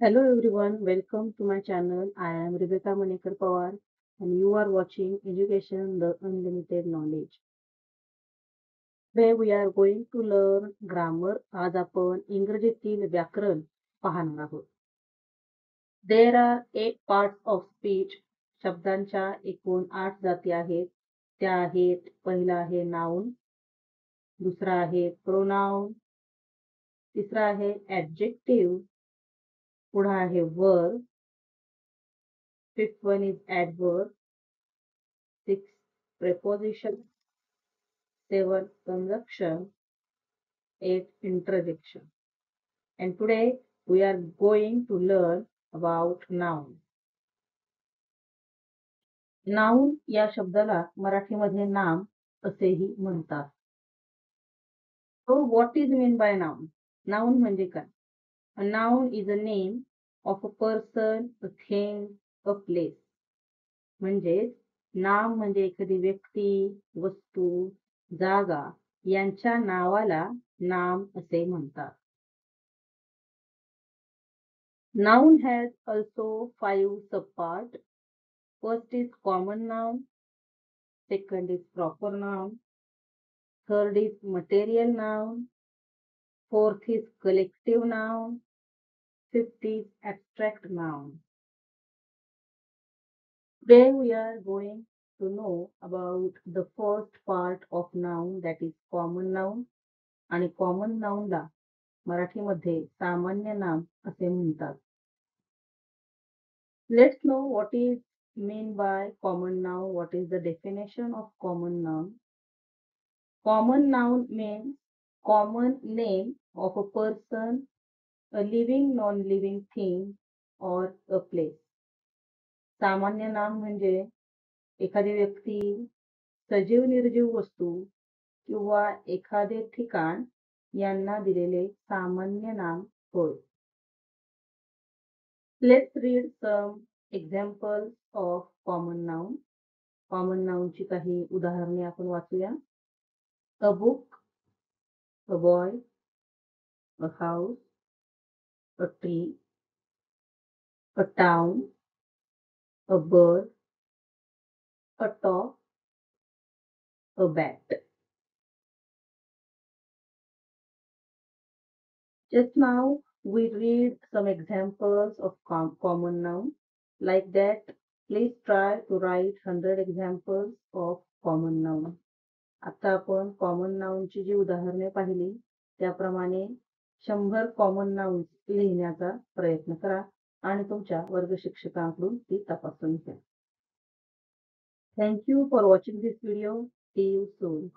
Hello everyone, welcome to my channel. I am Rebecca Manekar Pawar and you are watching Education the Unlimited Knowledge. Today we are going to learn grammar. आज आपण इंग्रजीतील व्याकरण पाहणार आहोत. There are 8 parts of speech. शब्दांच्या एकूण 8 जाती आहेत. त्या आहेत पहिला आहे नाउन, दुसरा आहे प्रोनाउन, तिसरा आहे ऍडजेक्टिव्ह, पुढा आहे verb, fifth one is adverb, 6 preposition, 7 conjunction, 8 interjection. And today we are going to learn about noun. Noun या शब्दाला मराठीमध्ये नाम असेही म्हणतात. So what is mean by noun? Noun म्हणजे काय? A noun is a name of a person, a thing, a place. म्हणजे नाम म्हणजे एखादी व्यक्ती, वस्तू, जागा यांच्या नावाला नाम असे म्हणतात. Noun has also 5 subparts. First is common noun, second is proper noun, third is material noun, fourth is collective noun, fifth is abstract noun. Today we are going to know about the first part of noun, that is common noun. आणि common noun ला मराठीमध्ये सामान्य नाम असे म्हणतात. Let's know what is mean by common noun. What is the definition of common noun? Common noun means common name of a person, a living non-living thing or a place. सामान्य नाम म्हणजे एखादी व्यक्ती, सजीव निर्जीव वस्तू किंवा एखादे ठिकाण यांना दिलेले सामान्य नाम होय. Let's read some examples of common noun. Common noun ची काही उदाहरणे आपण वाचूया. A book, a boy, a house, a tree, a town, a bird, a top, a bat. Just now we read some examples of common noun. Like that, please try to write 100 examples of common noun. आता आपण common नाउनची जी उदाहरणे पाहिली त्याप्रमाणे 100 common nouns लिहिण्याचा प्रयत्न करा आणि तुमच्या वर्ग शिक्षकांकडून ती तपासून घ्या. Thank you for watching this video. See you soon.